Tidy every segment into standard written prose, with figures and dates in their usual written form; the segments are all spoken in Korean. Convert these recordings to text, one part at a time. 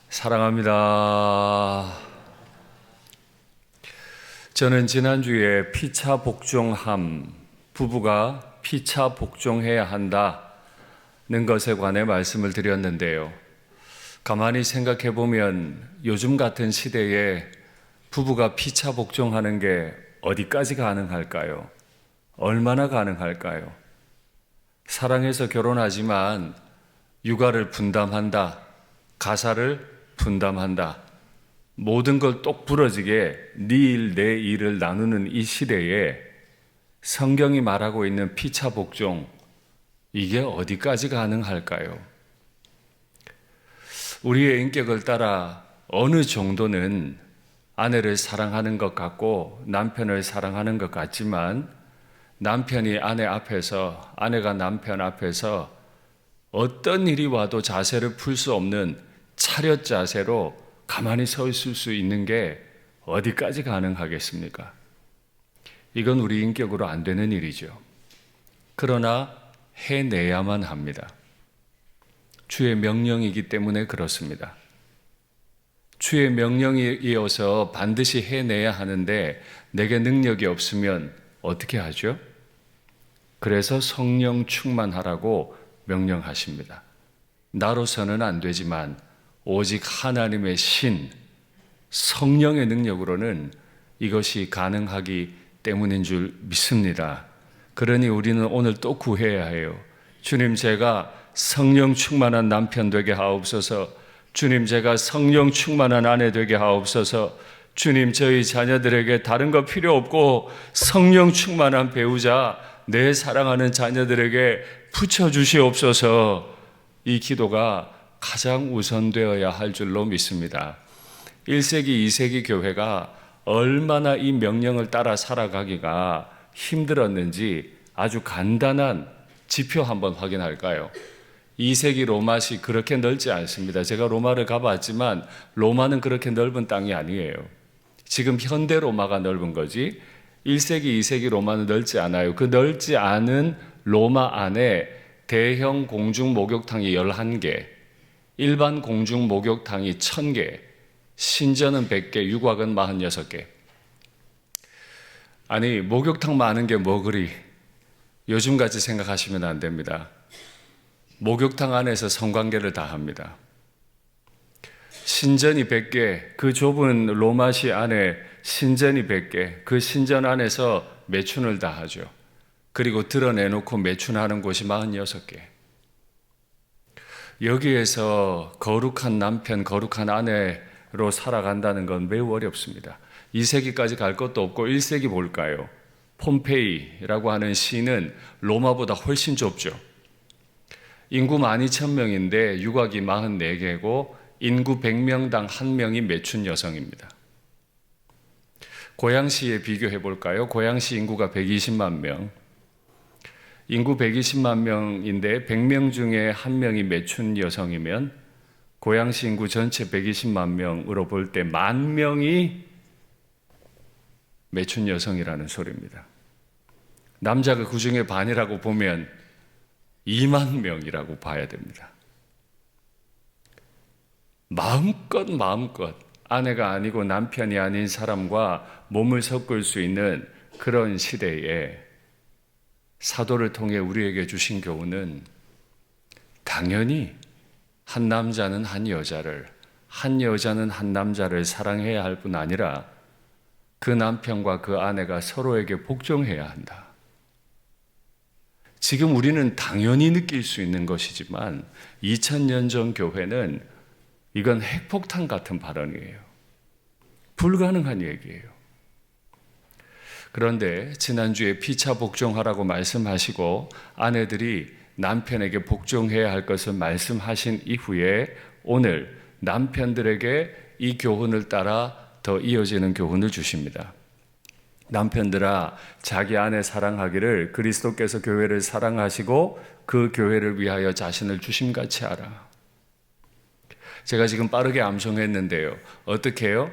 사랑합니다. 저는 지난주에 피차 복종함, 부부가 피차 복종해야 한다는 것에 관해 말씀을 드렸는데요. 가만히 생각해 보면 요즘 같은 시대에 부부가 피차 복종하는 게 어디까지 가능할까요? 얼마나 가능할까요? 사랑해서 결혼하지만 육아를 분담한다, 가사를 분담한다, 모든 걸 똑부러지게 네 일, 내 일을 나누는 이 시대에 성경이 말하고 있는 피차 복종, 이게 어디까지 가능할까요? 우리의 인격을 따라 어느 정도는 아내를 사랑하는 것 같고 남편을 사랑하는 것 같지만 남편이 아내 앞에서, 아내가 남편 앞에서 어떤 일이 와도 자세를 풀 수 없는 차렷 자세로 가만히 서 있을 수 있는 게 어디까지 가능하겠습니까? 이건 우리 인격으로 안 되는 일이죠. 그러나 해내야만 합니다. 주의 명령이기 때문에 그렇습니다. 주의 명령이어서 반드시 해내야 하는데 내게 능력이 없으면 어떻게 하죠? 그래서 성령 충만하라고 명령하십니다. 나로서는 안 되지만 오직 하나님의 신, 성령의 능력으로는 이것이 가능하기 때문인 줄 믿습니다. 그러니 우리는 오늘 또 구해야 해요. 주님, 제가 성령 충만한 남편 되게 하옵소서. 주님, 제가 성령 충만한 아내 되게 하옵소서. 주님, 저희 자녀들에게 다른 거 필요 없고 성령 충만한 배우자, 내 사랑하는 자녀들에게 붙여주시옵소서. 이 기도가 가장 우선되어야 할 줄로 믿습니다. 1세기, 2세기 교회가 얼마나 이 명령을 따라 살아가기가 힘들었는지 아주 간단한 지표 한번 확인할까요? 2세기 로마시 그렇게 넓지 않습니다. 제가 로마를 가봤지만 로마는 그렇게 넓은 땅이 아니에요. 지금 현대 로마가 넓은 거지 1세기, 2세기 로마는 넓지 않아요. 그 넓지 않은 로마 안에 대형 공중 목욕탕이 11개, 일반 공중 목욕탕이 1000개, 신전은 100개, 유곽은 46개. 아니, 목욕탕 많은 게 뭐 그리 요즘같이 생각하시면 안 됩니다. 목욕탕 안에서 성관계를 다 합니다. 신전이 100개, 그 좁은 로마시 안에 신전이 100개, 그 신전 안에서 매춘을 다 하죠. 그리고 드러내놓고 매춘하는 곳이 46개. 여기에서 거룩한 남편, 거룩한 아내로 살아간다는 건 매우 어렵습니다. 2세기까지 갈 것도 없고 1세기 볼까요? 폼페이라고 하는 시는 로마보다 훨씬 좁죠. 인구 12,000명인데 유곽이 44개고 인구 100명당 1명이 매춘 여성입니다. 고양시에 비교해 볼까요? 고양시 인구가 120만 명. 인구 120만 명인데 100명 중에 1명이 매춘 여성이면 고양시 인구 전체 120만 명으로 볼 때 10,000명이 매춘 여성이라는 소리입니다. 남자가 그 중에 반이라고 보면 2만 명이라고 봐야 됩니다. 마음껏 아내가 아니고 남편이 아닌 사람과 몸을 섞을 수 있는 그런 시대에 사도를 통해 우리에게 주신 교훈은 당연히 한 남자는 한 여자를, 한 여자는 한 남자를 사랑해야 할 뿐 아니라 그 남편과 그 아내가 서로에게 복종해야 한다. 지금 우리는 당연히 느낄 수 있는 것이지만 2000년 전 교회는 이건 핵폭탄 같은 발언이에요. 불가능한 얘기예요. 그런데 지난주에 피차 복종하라고 말씀하시고 아내들이 남편에게 복종해야 할 것을 말씀하신 이후에 오늘 남편들에게 이 교훈을 따라 더 이어지는 교훈을 주십니다. 남편들아, 자기 아내 사랑하기를 그리스도께서 교회를 사랑하시고 그 교회를 위하여 자신을 주심같이 하라. 제가 지금 빠르게 암송했는데요. 어떻게 해요?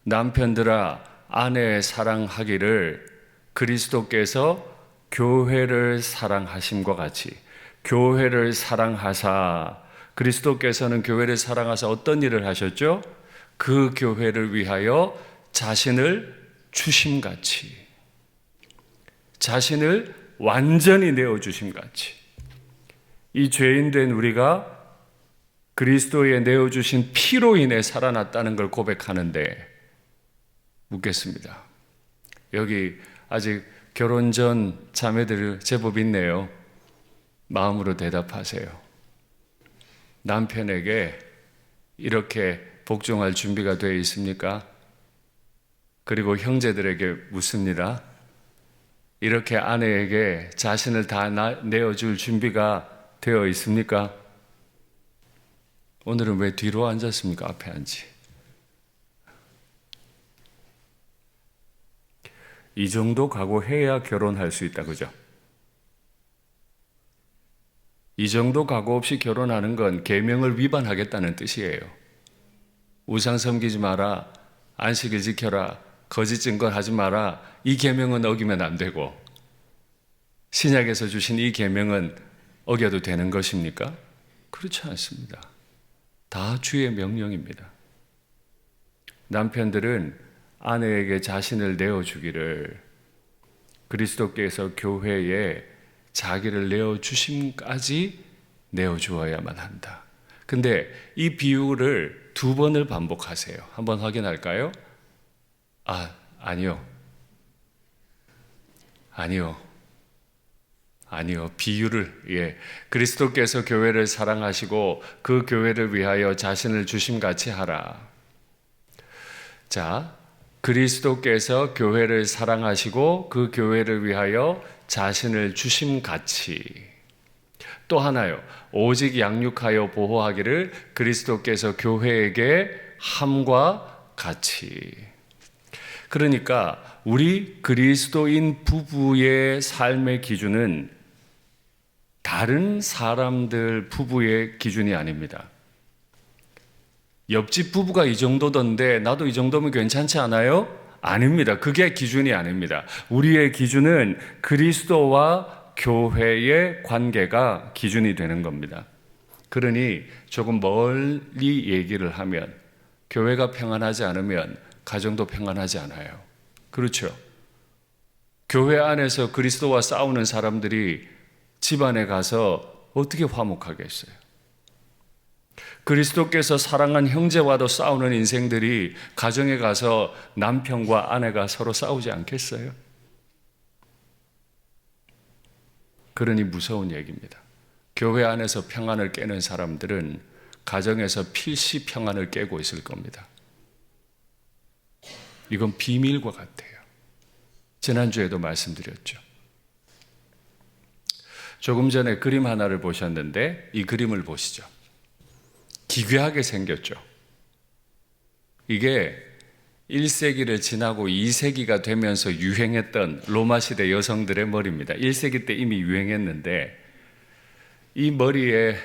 남편들아, 아내 사랑하기를 그리스도께서 교회를 사랑하심과 같이 교회를 사랑하사 그리스도께서는 교회를 사랑하사 어떤 일을 하셨죠? 그 교회를 위하여 자신을 주심같이, 자신을 완전히 내어주심같이, 이 죄인된 우리가 그리스도에 내어주신 피로 인해 살아났다는 걸 고백하는데, 묻겠습니다. 여기 아직 결혼 전 자매들 제법 있네요. 마음으로 대답하세요. 남편에게 이렇게 복종할 준비가 되어 있습니까? 그리고 형제들에게 묻습니다. 이렇게 아내에게 자신을 다 내어줄 준비가 되어 있습니까? 오늘은 왜 뒤로 앉았습니까? 앞에 앉지. 이 정도 각오해야 결혼할 수 있다, 그죠? 이 정도 각오 없이 결혼하는 건 계명을 위반하겠다는 뜻이에요. 우상 섬기지 마라, 안식일 지켜라, 거짓 증거하지 마라, 이 계명은 어기면 안 되고, 신약에서 주신 이 계명은 어겨도 되는 것입니까? 그렇지 않습니다. 다 주의 명령입니다. 남편들은 아내에게 자신을 내어주기를, 그리스도께서 교회에 자기를 내어주심까지 내어주어야만 한다. 근데 이 비유를 2번을 반복하세요. 한번 확인할까요? 아니요. 비유를, 그리스도께서 교회를 사랑하시고 그 교회를 위하여 자신을 주심같이 하라. 자, 그리스도께서 교회를 사랑하시고 그 교회를 위하여 자신을 주심같이. 또 하나요. 오직 양육하여 보호하기를 그리스도께서 교회에게 함과 같이. 그러니까 우리 그리스도인 부부의 삶의 기준은 다른 사람들 부부의 기준이 아닙니다. 옆집 부부가 이 정도던데 나도 이 정도면 괜찮지 않아요? 아닙니다. 그게 기준이 아닙니다. 우리의 기준은 그리스도와 교회의 관계가 기준이 되는 겁니다. 그러니 조금 멀리 얘기를 하면, 교회가 평안하지 않으면 가정도 평안하지 않아요. 그렇죠? 교회 안에서 그리스도와 싸우는 사람들이 집안에 가서 어떻게 화목하겠어요? 그리스도께서 사랑한 형제와도 싸우는 인생들이 가정에 가서 남편과 아내가 서로 싸우지 않겠어요? 그러니 무서운 얘기입니다. 교회 안에서 평안을 깨는 사람들은 가정에서 필시 평안을 깨고 있을 겁니다. 이건 비밀과 같아요. 지난주에도 말씀드렸죠. 조금 전에 그림 하나를 보셨는데 이 그림을 보시죠. 기괴하게 생겼죠. 이게 1세기를 지나고 2세기가 되면서 유행했던 로마 시대 여성들의 머리입니다. 1세기 때 이미 유행했는데 이 머리의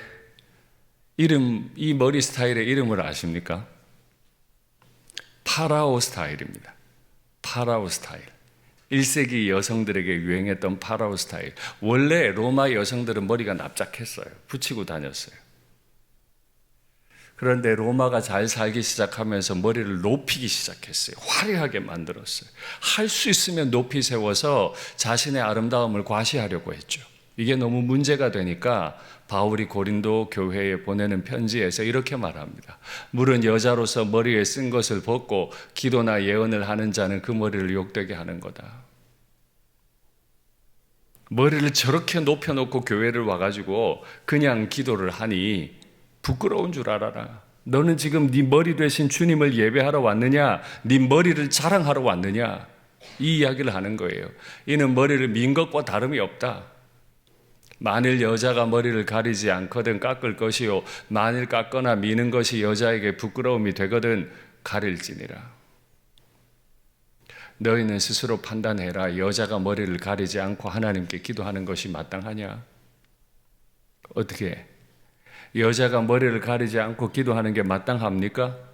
이름, 이 머리 스타일의 이름을 아십니까? 파라오 스타일입니다. 파라오 스타일. 1세기 여성들에게 유행했던 파라오 스타일. 원래 로마 여성들은 머리가 납작했어요. 붙이고 다녔어요. 그런데 로마가 잘 살기 시작하면서 머리를 높이기 시작했어요. 화려하게 만들었어요. 할 수 있으면 높이 세워서 자신의 아름다움을 과시하려고 했죠. 이게 너무 문제가 되니까 바울이 고린도 교회에 보내는 편지에서 이렇게 말합니다. 물은 여자로서 머리에 쓴 것을 벗고 기도나 예언을 하는 자는 그 머리를 욕되게 하는 거다. 머리를 저렇게 높여놓고 교회를 와가지고 그냥 기도를 하니 부끄러운 줄 알아라. 너는 지금 네 머리 되신 주님을 예배하러 왔느냐? 네 머리를 자랑하러 왔느냐? 이 이야기를 하는 거예요. 이는 머리를 민 것과 다름이 없다. 만일 여자가 머리를 가리지 않거든 깎을 것이요 만일 깎거나 미는 것이 여자에게 부끄러움이 되거든 가릴지니라. 너희는 스스로 판단해라. 여자가 머리를 가리지 않고 하나님께 기도하는 것이 마땅하냐? 어떻게 해? 여자가 머리를 가리지 않고 기도하는 게 마땅합니까?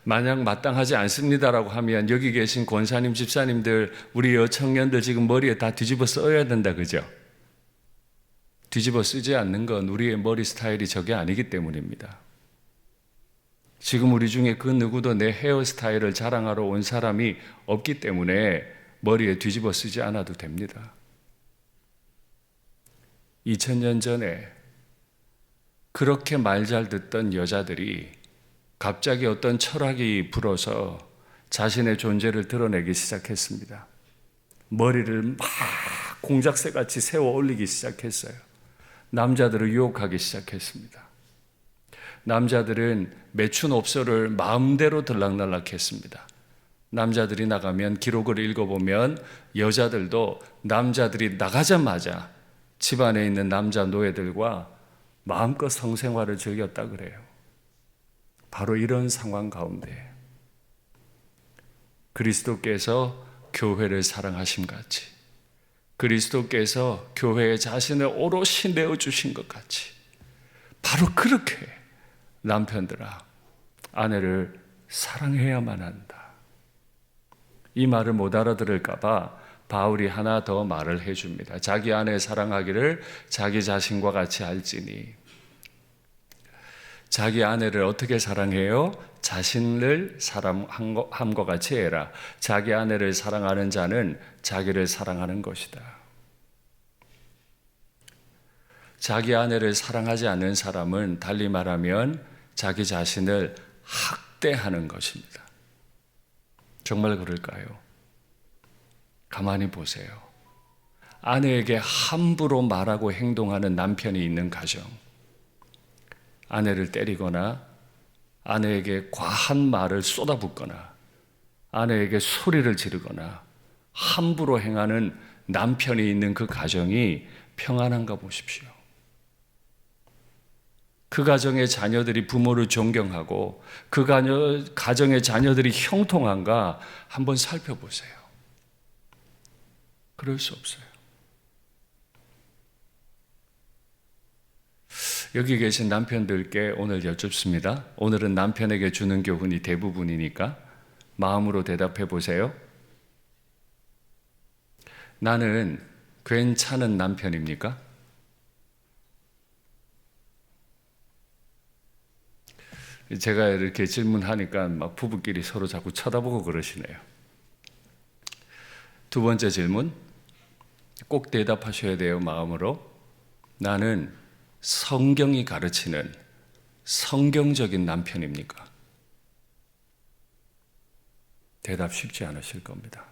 만약 마땅하지 않습니다라고 하면 여기 계신 권사님, 집사님들, 우리 여청년들 지금 머리에 다 뒤집어 써야 된다, 그죠? 뒤집어 쓰지 않는 건 우리의 머리 스타일이 저게 아니기 때문입니다. 지금 우리 중에 그 누구도 내 헤어스타일을 자랑하러 온 사람이 없기 때문에 머리에 뒤집어 쓰지 않아도 됩니다. 2000년 전에 그렇게 말 잘 듣던 여자들이 갑자기 어떤 철학이 불어서 자신의 존재를 드러내기 시작했습니다. 머리를 막 공작새같이 세워 올리기 시작했어요. 남자들을 유혹하기 시작했습니다. 남자들은 매춘업소를 마음대로 들락날락했습니다. 남자들이 나가면 기록을 읽어보면 여자들도 남자들이 나가자마자 집안에 있는 남자 노예들과 마음껏 성생활을 즐겼다 그래요. 바로 이런 상황 가운데 그리스도께서 교회를 사랑하심 같이, 그리스도께서 교회에 자신을 오롯이 내어주신 것 같이, 바로 그렇게 남편들아, 아내를 사랑해야만 한다. 이 말을 못 알아들을까봐 바울이 하나 더 말을 해줍니다. 자기 아내 사랑하기를 자기 자신과 같이 알지니. 자기 아내를 어떻게 사랑해요? 자신을 사랑함과 같이 해라. 자기 아내를 사랑하는 자는 자기를 사랑하는 것이다. 자기 아내를 사랑하지 않는 사람은 달리 말하면 자기 자신을 학대하는 것입니다. 정말 그럴까요? 가만히 보세요. 아내에게 함부로 말하고 행동하는 남편이 있는 가정, 아내를 때리거나 아내에게 과한 말을 쏟아붓거나 아내에게 소리를 지르거나 함부로 행하는 남편이 있는 그 가정이 평안한가 보십시오. 그 가정의 자녀들이 부모를 존경하고 그 가정의 자녀들이 형통한가 한번 살펴보세요. 그럴 수 없어요. 여기 계신 남편들께 오늘 여쭙습니다. 오늘은 남편에게 주는 교훈이 대부분이니까 마음으로 대답해 보세요. 나는 괜찮은 남편입니까? 제가 이렇게 질문하니까 막 부부끼리 서로 자꾸 쳐다보고 그러시네요. 두 번째 질문, 꼭 대답하셔야 돼요, 마음으로. 나는 성경이 가르치는 성경적인 남편입니까? 대답 쉽지 않으실 겁니다.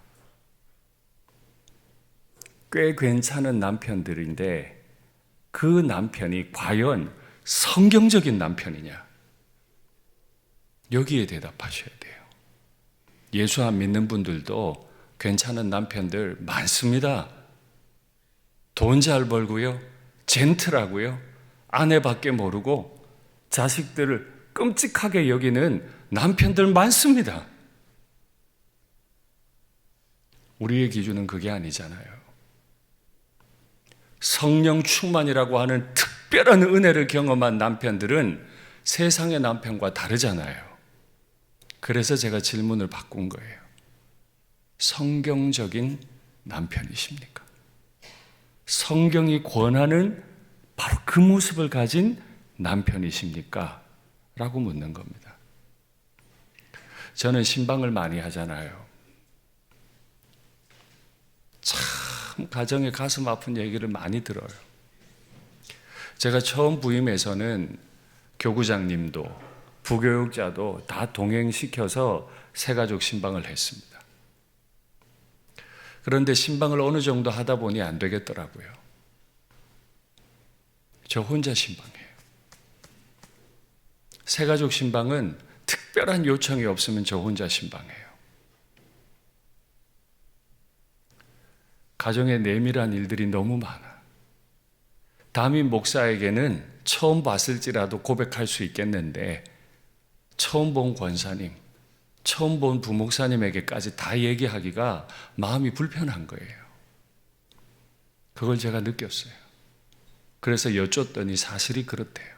꽤 괜찮은 남편들인데 그 남편이 과연 성경적인 남편이냐? 여기에 대답하셔야 돼요. 예수 안 믿는 분들도 괜찮은 남편들 많습니다. 돈 잘 벌고요, 젠틀하고요, 아내밖에 모르고 자식들을 끔찍하게 여기는 남편들 많습니다. 우리의 기준은 그게 아니잖아요. 성령 충만이라고 하는 특별한 은혜를 경험한 남편들은 세상의 남편과 다르잖아요. 그래서 제가 질문을 바꾼 거예요. 성경적인 남편이십니까? 성경이 권하는 바로 그 모습을 가진 남편이십니까? 라고 묻는 겁니다. 저는 신방을 많이 하잖아요. 참 가정에 가슴 아픈 얘기를 많이 들어요. 제가 처음 부임해서는 교구장님도 부교육자도 다 동행시켜서 새가족 신방을 했습니다. 그런데 신방을 어느 정도 하다 보니 안 되겠더라고요. 저 혼자 신방해요. 새가족 신방은 특별한 요청이 없으면 저 혼자 신방해요. 가정에 내밀한 일들이 너무 많아. 담임 목사에게는 처음 봤을지라도 고백할 수 있겠는데 처음 본 권사님, 처음 본 부목사님에게까지 다 얘기하기가 마음이 불편한 거예요. 그걸 제가 느꼈어요. 그래서 여쭙더니 사실이 그렇대요.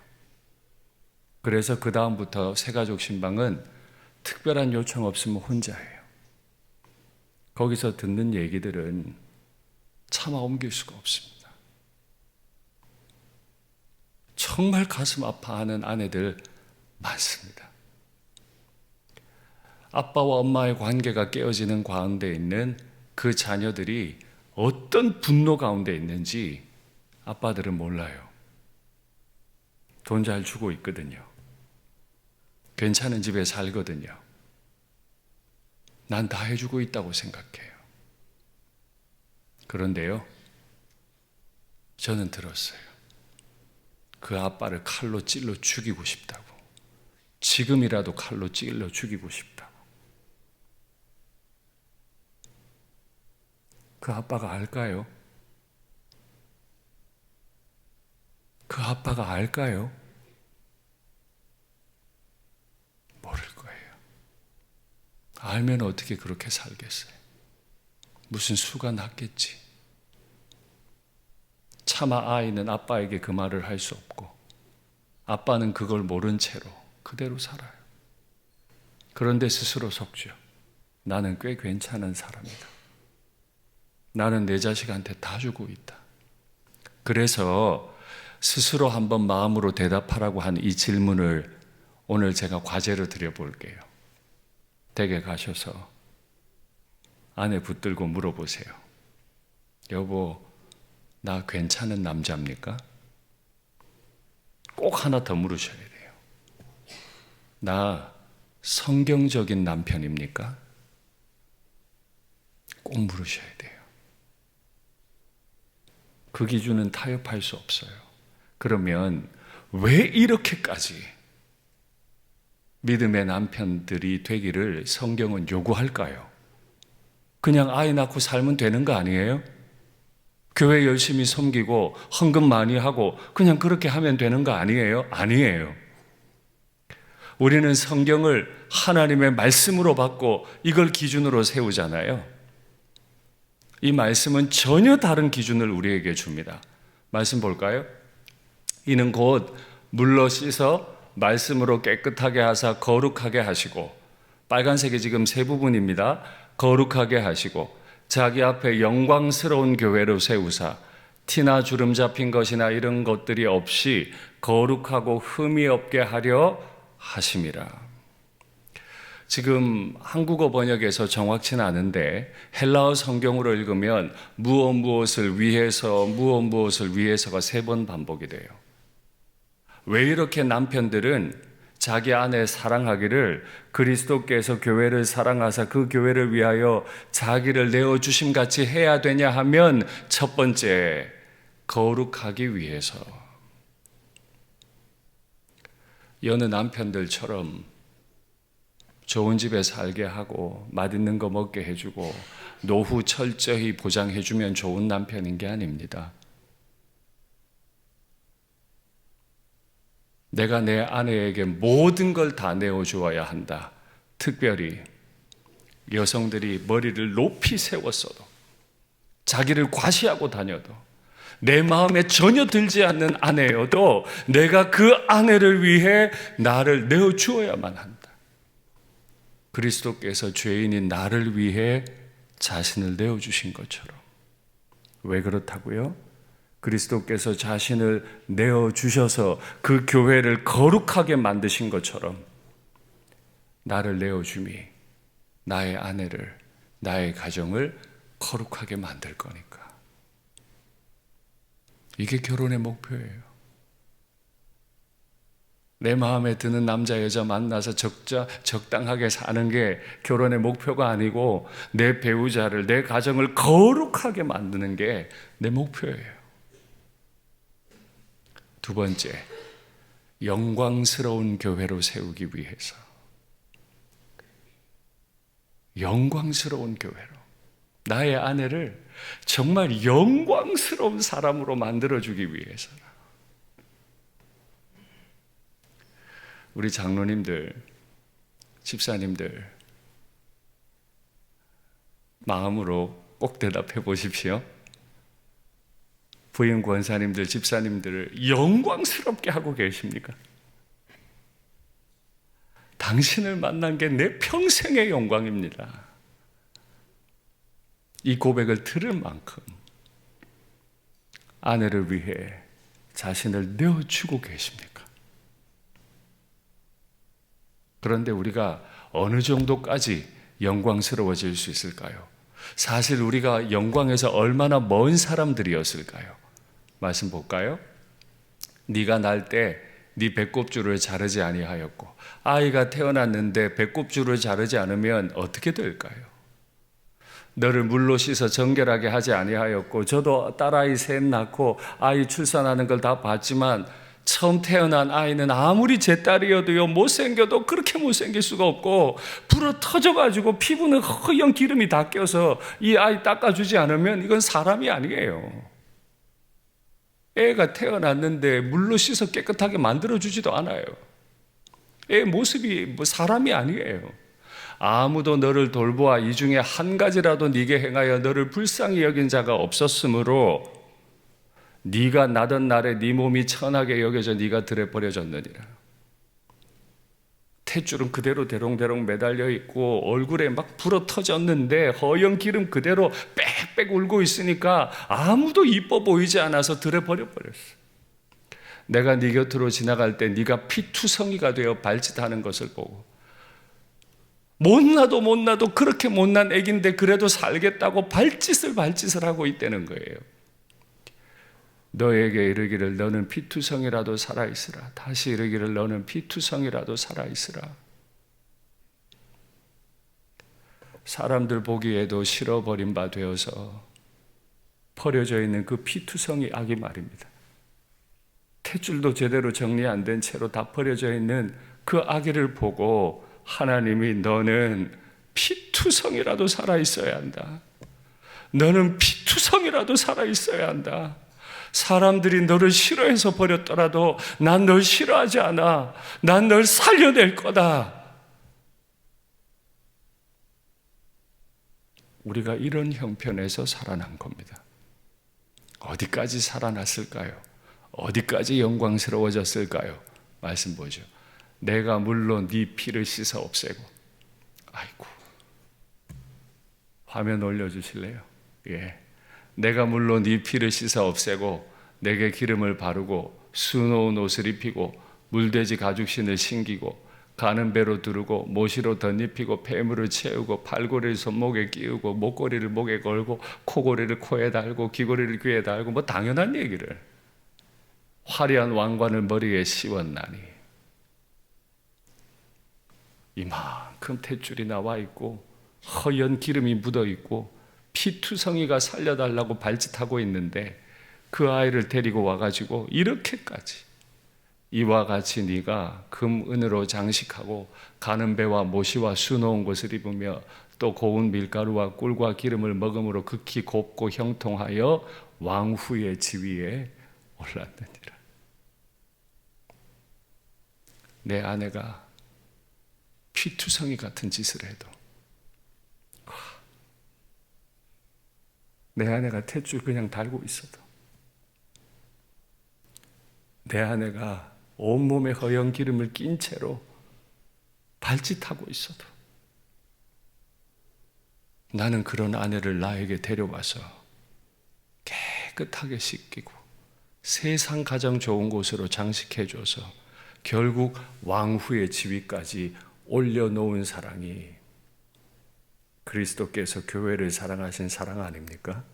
그래서 그 다음부터 새가족 신방은 특별한 요청 없으면 혼자 해요. 거기서 듣는 얘기들은 차마 옮길 수가 없습니다. 정말 가슴 아파하는 아내들 많습니다. 아빠와 엄마의 관계가 깨어지는 가운데 있는 그 자녀들이 어떤 분노 가운데 있는지 아빠들은 몰라요. 돈 잘 주고 있거든요. 괜찮은 집에 살거든요. 난 다 해주고 있다고 생각해요. 그런데요, 저는 들었어요. 그 아빠를 칼로 찔러 죽이고 싶다고. 지금이라도 칼로 찔러 죽이고 싶다고. 그 아빠가 알까요? 그 아빠가 알까요? 모를 거예요. 알면 어떻게 그렇게 살겠어요? 무슨 수가 났겠지. 차마 아이는 아빠에게 그 말을 할 수 없고 아빠는 그걸 모른 채로 그대로 살아요. 그런데 스스로 속죠. 나는 꽤 괜찮은 사람이다. 나는 내 자식한테 다 주고 있다. 그래서 스스로 한번 마음으로 대답하라고 한 이 질문을 오늘 제가 과제로 드려볼게요. 댁에 가셔서 아내 붙들고 물어보세요. 여보, 나 괜찮은 남자입니까? 꼭 하나 더 물으셔야 돼요. 나 성경적인 남편입니까? 꼭 물으셔야 돼요. 그 기준은 타협할 수 없어요. 그러면 왜 이렇게까지 믿음의 남편들이 되기를 성경은 요구할까요? 그냥 아이 낳고 살면 되는 거 아니에요? 교회 열심히 섬기고 헌금 많이 하고 그냥 그렇게 하면 되는 거 아니에요? 아니에요. 우리는 성경을 하나님의 말씀으로 받고 이걸 기준으로 세우잖아요. 이 말씀은 전혀 다른 기준을 우리에게 줍니다. 말씀 볼까요? 이는 곧 물로 씻어 말씀으로 깨끗하게 하사 거룩하게 하시고, 빨간색이 지금 세 부분입니다. 거룩하게 하시고 자기 앞에 영광스러운 교회로 세우사 티나 주름 잡힌 것이나 이런 것들이 없이 거룩하고 흠이 없게 하려 하심이라. 지금 한국어 번역에서 정확치는 않은데 헬라어 성경으로 읽으면 무엇을 위해서가 3번 반복이 돼요. 왜 이렇게 남편들은 자기 아내 사랑하기를 그리스도께서 교회를 사랑하사 그 교회를 위하여 자기를 내어주심 같이 해야 되냐 하면, 첫 번째, 거룩하기 위해서. 여느 남편들처럼 좋은 집에 살게 하고 맛있는 거 먹게 해주고 노후 철저히 보장해주면 좋은 남편인 게 아닙니다. 내가 내 아내에게 모든 걸 다 내어주어야 한다. 특별히 여성들이 머리를 높이 세웠어도, 자기를 과시하고 다녀도, 내 마음에 전혀 들지 않는 아내여도 내가 그 아내를 위해 나를 내어주어야만 한다. 그리스도께서 죄인인 나를 위해 자신을 내어주신 것처럼. 왜 그렇다고요? 그리스도께서 자신을 내어주셔서 그 교회를 거룩하게 만드신 것처럼 나를 내어줌이 나의 아내를, 나의 가정을 거룩하게 만들 거니까. 이게 결혼의 목표예요. 내 마음에 드는 남자, 여자 만나서 적당하게 사는 게 결혼의 목표가 아니고 내 배우자를, 내 가정을 거룩하게 만드는 게 내 목표예요. 두 번째, 영광스러운 교회로 세우기 위해서. 영광스러운 교회로. 나의 아내를 정말 영광스러운 사람으로 만들어주기 위해서라. 우리 장로님들, 집사님들, 마음으로 꼭 대답해 보십시오. 부인 권사님들, 집사님들을 영광스럽게 하고 계십니까? 당신을 만난 게 내 평생의 영광입니다. 이 고백을 들을 만큼 아내를 위해 자신을 내어주고 계십니까? 그런데 우리가 어느 정도까지 영광스러워질 수 있을까요? 사실 우리가 영광에서 얼마나 먼 사람들이었을까요? 말씀 볼까요? 네가 날 때 네 배꼽줄을 자르지 아니하였고, 아이가 태어났는데 배꼽줄을 자르지 않으면 어떻게 될까요? 너를 물로 씻어 정결하게 하지 아니하였고, 저도 딸아이 셋 낳고 아이 출산하는 걸 다 봤지만 처음 태어난 아이는 아무리 제 딸이어도요, 못생겨도 그렇게 못생길 수가 없고, 불어 터져가지고 피부는 허연 기름이 다 껴서 이 아이 닦아주지 않으면 이건 사람이 아니에요. 애가 태어났는데 물로 씻어 깨끗하게 만들어주지도 않아요. 애 모습이 사람이 아니에요. 아무도 너를 돌보아 이 중에 한 가지라도 네게 행하여 너를 불쌍히 여긴 자가 없었으므로 네가 나던 날에 네 몸이 천하게 여겨져 네가 들에 버려졌느니라. 탯줄은 그대로 대롱대롱 매달려 있고 얼굴에 막 불어 터졌는데 허연 기름 그대로 빽빽 울고 있으니까 아무도 이뻐 보이지 않아서 들에 버려버렸어. 내가 네 곁으로 지나갈 때 네가 피투성이가 되어 발짓하는 것을 보고, 못나도 그렇게 못난 애긴데 그래도 살겠다고 발짓을 하고 있다는 거예요. 너에게 이르기를 너는 피투성이라도 살아있으라. 다시 이르기를 너는 피투성이라도 살아있으라. 사람들 보기에도 싫어버린 바 되어서 버려져 있는 그 피투성이 아기 말입니다. 탯줄도 제대로 정리 안 된 채로 다 버려져 있는 그 아기를 보고 하나님이 너는 피투성이라도 살아있어야 한다. 너는 피투성이라도 살아있어야 한다. 사람들이 너를 싫어해서 버렸더라도 난 널 싫어하지 않아. 난 널 살려낼 거다. 우리가 이런 형편에서 살아난 겁니다. 어디까지 살아났을까요? 어디까지 영광스러워졌을까요? 말씀 보죠. 내가 물론 네 피를 씻어 없애고. 아이고, 화면 올려주실래요? 예. 내가 물론 네 피를 씻어 없애고 내게 기름을 바르고 수놓은 옷을 입히고 물돼지 가죽신을 신기고 가는 배로 두르고 모시로 덧입히고 폐물을 채우고 팔고리를 손목에 끼우고 목걸이를 목에 걸고 코고리를 코에 달고 귀고리를 귀에 달고, 뭐 당연한 얘기를. 화려한 왕관을 머리에 씌웠나니 이만큼 탯줄이 나와 있고 허연 기름이 묻어 있고 피투성이가 살려달라고 발짓하고 있는데 그 아이를 데리고 와가지고 이렇게까지 이와 같이 네가 금, 은으로 장식하고 가는 배와 모시와 수놓은 것을 입으며 또 고운 밀가루와 꿀과 기름을 먹음으로 극히 곱고 형통하여 왕후의 지위에 올랐느니라. 내 아내가 피투성이 같은 짓을 해도, 내 아내가 탯줄 그냥 달고 있어도, 내 아내가 온몸에 허연 기름을 낀 채로 발짓하고 있어도 나는 그런 아내를 나에게 데려와서 깨끗하게 씻기고 세상 가장 좋은 곳으로 장식해줘서 결국 왕후의 지위까지 올려놓은 사랑이 그리스도께서 교회를 사랑하신 사랑 아닙니까?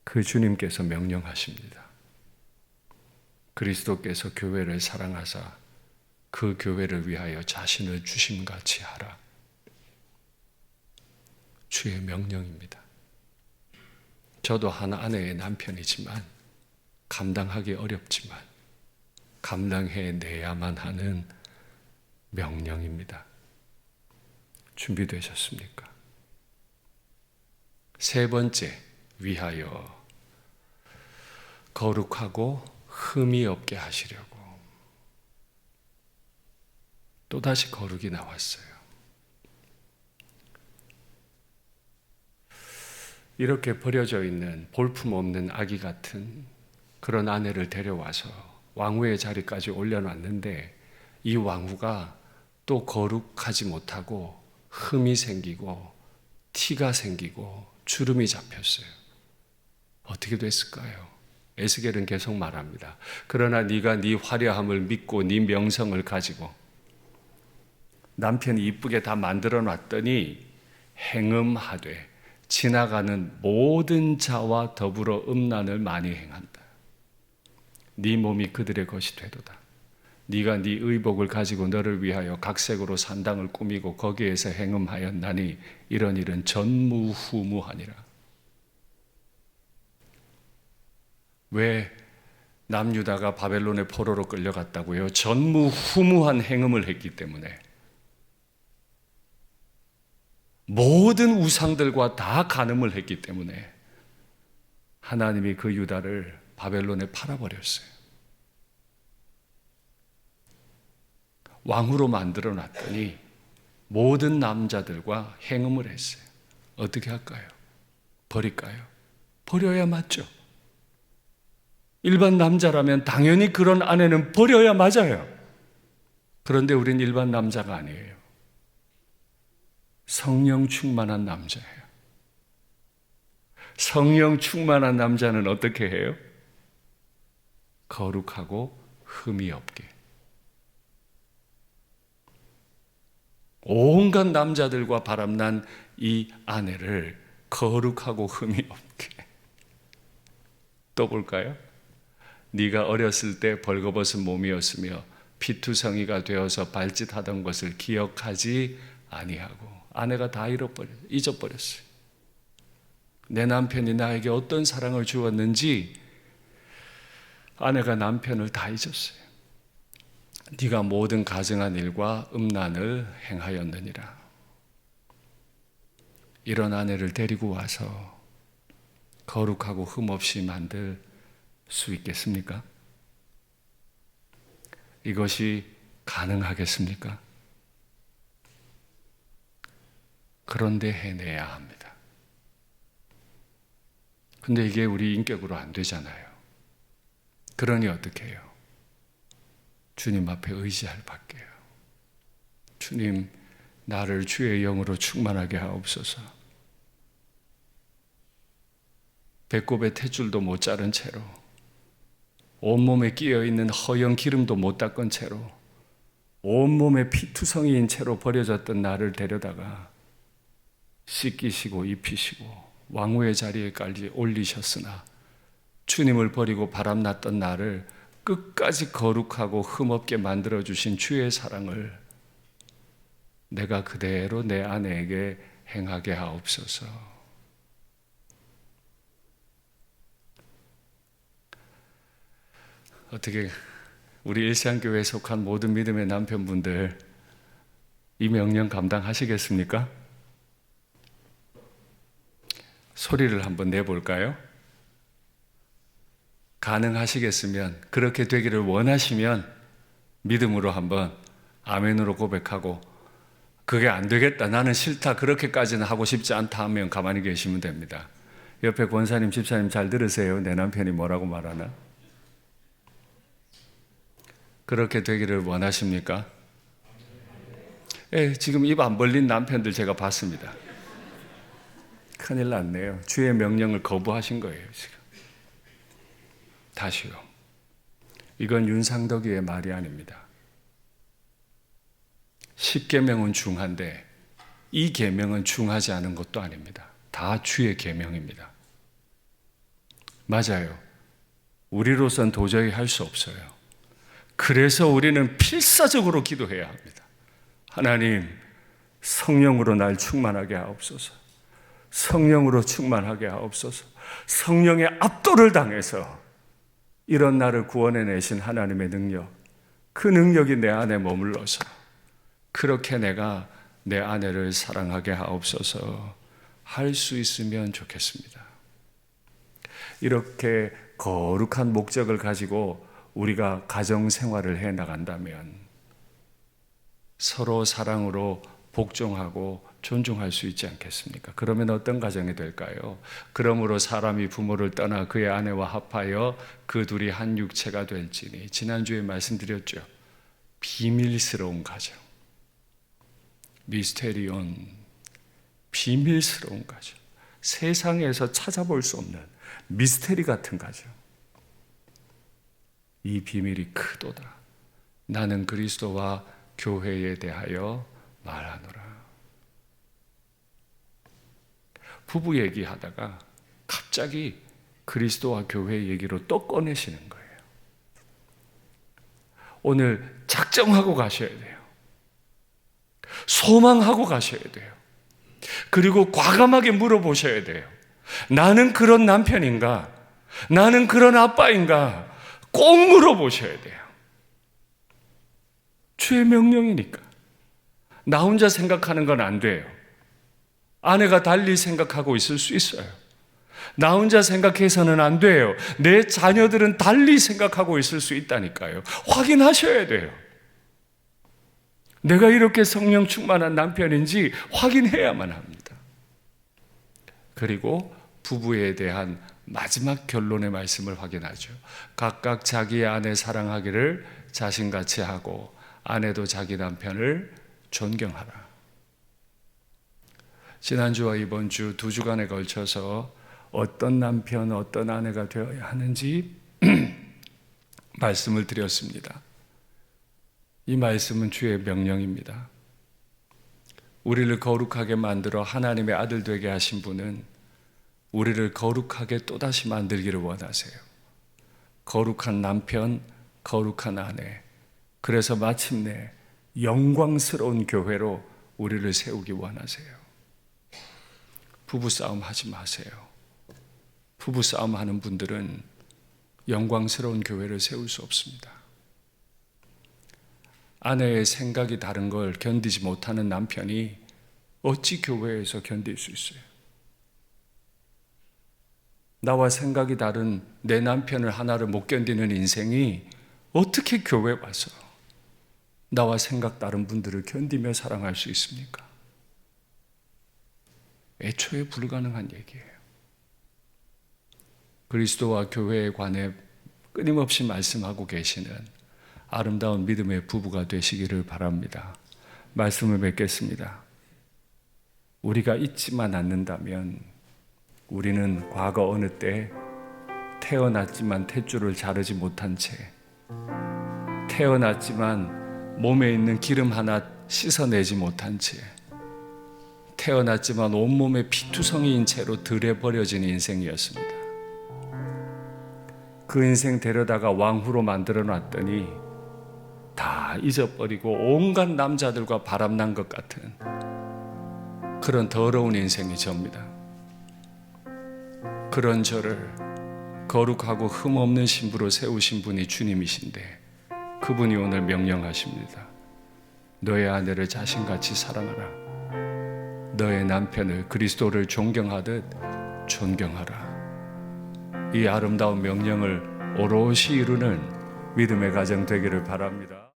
그 주님께서 명령하십니다. 그리스도께서 교회를 사랑하사 그 교회를 위하여 자신을 주심같이 하라. 주의 명령입니다. 저도 한 아내의 남편이지만 감당하기 어렵지만 감당해내야만 하는 명령입니다. 준비되셨습니까? 세 번째, 위하여 거룩하고 흠이 없게 하시려고. 또다시 거룩이 나왔어요. 이렇게 버려져 있는 볼품없는 아기 같은 그런 아내를 데려와서 왕후의 자리까지 올려놨는데 이 왕후가 또 거룩하지 못하고 흠이 생기고 티가 생기고 주름이 잡혔어요. 어떻게 됐을까요? 에스겔은 계속 말합니다. 그러나 네가 네 화려함을 믿고 네 명성을 가지고 남편이 이쁘게 다 만들어 놨더니 행음하되 지나가는 모든 자와 더불어 음란을 많이 행한다. 네 몸이 그들의 것이 되도다. 네가 네 의복을 가지고 너를 위하여 각색으로 산당을 꾸미고 거기에서 행음하였나니 이런 일은 전무후무하니라. 왜 남유다가 바벨론의 포로로 끌려갔다고요? 전무후무한 행음을 했기 때문에. 모든 우상들과 다 간음을 했기 때문에 하나님이 그 유다를 바벨론에 팔아버렸어요. 왕으로 만들어 놨더니 모든 남자들과 행음을 했어요. 어떻게 할까요? 버릴까요? 버려야 맞죠. 일반 남자라면 당연히 그런 아내는 버려야 맞아요. 그런데 우린 일반 남자가 아니에요. 성령 충만한 남자예요. 성령 충만한 남자는 어떻게 해요? 거룩하고 흠이 없게. 온갖 남자들과 바람난 이 아내를 거룩하고 흠이 없게. 또 볼까요? 네가 어렸을 때 벌거벗은 몸이었으며 피투성이가 되어서 발짓하던 것을 기억하지 아니하고. 아내가 다 잊어버렸어요. 내 남편이 나에게 어떤 사랑을 주었는지 아내가 남편을 다 잊었어요. 네가 모든 가증한 일과 음란을 행하였느니라. 이런 아내를 데리고 와서 거룩하고 흠없이 만들 수 있겠습니까? 이것이 가능하겠습니까? 그런데 해내야 합니다. 근데 이게 우리 인격으로 안 되잖아요. 그러니 어떻게 해요? 주님 앞에 의지할 밖에요. 주님, 나를 주의 영으로 충만하게 하옵소서. 배꼽에 탯줄도 못 자른 채로, 온몸에 끼어있는 허연 기름도 못 닦은 채로, 온몸에 피투성이인 채로 버려졌던 나를 데려다가 씻기시고 입히시고 왕후의 자리에까지 올리셨으나 주님을 버리고 바람났던 나를 끝까지 거룩하고 흠없게 만들어주신 주의 사랑을 내가 그대로 내 아내에게 행하게 하옵소서. 어떻게 우리 일시안교회에 속한 모든 믿음의 남편분들 이 명령 감당하시겠습니까? 소리를 한번 내볼까요? 가능하시겠으면, 그렇게 되기를 원하시면 믿음으로 한번 아멘으로 고백하고, 그게 안 되겠다, 나는 싫다, 그렇게까지는 하고 싶지 않다 하면 가만히 계시면 됩니다. 옆에 권사님, 집사님 잘 들으세요. 내 남편이 뭐라고 말하나? 그렇게 되기를 원하십니까? 지금 입 안 벌린 남편들 제가 봤습니다. 큰일 났네요. 주의 명령을 거부하신 거예요, 지금. 다시요. 이건 윤상덕이의 말이 아닙니다. 10계명은 중한데 이 계명은 중하지 않은 것도 아닙니다. 다 주의 계명입니다. 맞아요. 우리로선 도저히 할 수 없어요. 그래서 우리는 필사적으로 기도해야 합니다. 하나님, 성령으로 날 충만하게 하옵소서. 성령으로 충만하게 하옵소서. 성령의 압도를 당해서 이런 나를 구원해내신 하나님의 능력, 그 능력이 내 안에 머물러서 그렇게 내가 내 아내를 사랑하게 하옵소서 할 수 있으면 좋겠습니다. 이렇게 거룩한 목적을 가지고 우리가 가정생활을 해나간다면 서로 사랑으로 복종하고 존중할 수 있지 않겠습니까? 그러면 어떤 가정이 될까요? 그러므로 사람이 부모를 떠나 그의 아내와 합하여 그 둘이 한 육체가 될지니. 지난주에 말씀드렸죠. 비밀스러운 가정. 미스테리온. 비밀스러운 가정. 세상에서 찾아볼 수 없는 미스테리 같은 가정. 이 비밀이 크도다. 나는 그리스도와 교회에 대하여 말하노라. 부부 얘기하다가 갑자기 그리스도와 교회 얘기로 또 꺼내시는 거예요. 오늘 작정하고 가셔야 돼요. 소망하고 가셔야 돼요. 그리고 과감하게 물어보셔야 돼요. 나는 그런 남편인가? 나는 그런 아빠인가? 꼭 물어보셔야 돼요. 주의 명령이니까. 나 혼자 생각하는 건 안 돼요. 아내가 달리 생각하고 있을 수 있어요. 나 혼자 생각해서는 안 돼요. 내 자녀들은 달리 생각하고 있을 수 있다니까요. 확인하셔야 돼요. 내가 이렇게 성령 충만한 남편인지 확인해야만 합니다. 그리고 부부에 대한 마지막 결론의 말씀을 확인하죠. 각각 자기의 아내 사랑하기를 자신같이 하고 아내도 자기 남편을 존경하라. 지난주와 이번 주 두 주간에 걸쳐서 어떤 남편, 어떤 아내가 되어야 하는지 말씀을 드렸습니다. 이 말씀은 주의 명령입니다. 우리를 거룩하게 만들어 하나님의 아들 되게 하신 분은 우리를 거룩하게 또다시 만들기를 원하세요. 거룩한 남편, 거룩한 아내. 그래서 마침내 영광스러운 교회로 우리를 세우기 원하세요. 부부싸움 하지 마세요. 부부싸움 하는 분들은 영광스러운 교회를 세울 수 없습니다. 아내의 생각이 다른 걸 견디지 못하는 남편이 어찌 교회에서 견딜 수 있어요? 나와 생각이 다른 내 남편을 하나를 못 견디는 인생이 어떻게 교회 와서 나와 생각 다른 분들을 견디며 사랑할 수 있습니까? 애초에 불가능한 얘기예요. 그리스도와 교회에 관해 끊임없이 말씀하고 계시는 아름다운 믿음의 부부가 되시기를 바랍니다. 말씀을 맺겠습니다. 우리가 잊지만 않는다면 우리는 과거 어느 때 태어났지만 탯줄을 자르지 못한 채, 태어났지만 몸에 있는 기름 하나 씻어내지 못한 채, 태어났지만 온몸에 피투성이인 채로 들에 버려진 인생이었습니다. 그 인생 데려다가 왕후로 만들어 놨더니 다 잊어버리고 온갖 남자들과 바람난 것 같은 그런 더러운 인생이 접니다. 그런 저를 거룩하고 흠없는 신부로 세우신 분이 주님이신데 그분이 오늘 명령하십니다. 너의 아내를 자신같이 사랑하라. 너의 남편을 그리스도를 존경하듯 존경하라. 이 아름다운 명령을 오롯이 이루는 믿음의 가정 되기를 바랍니다.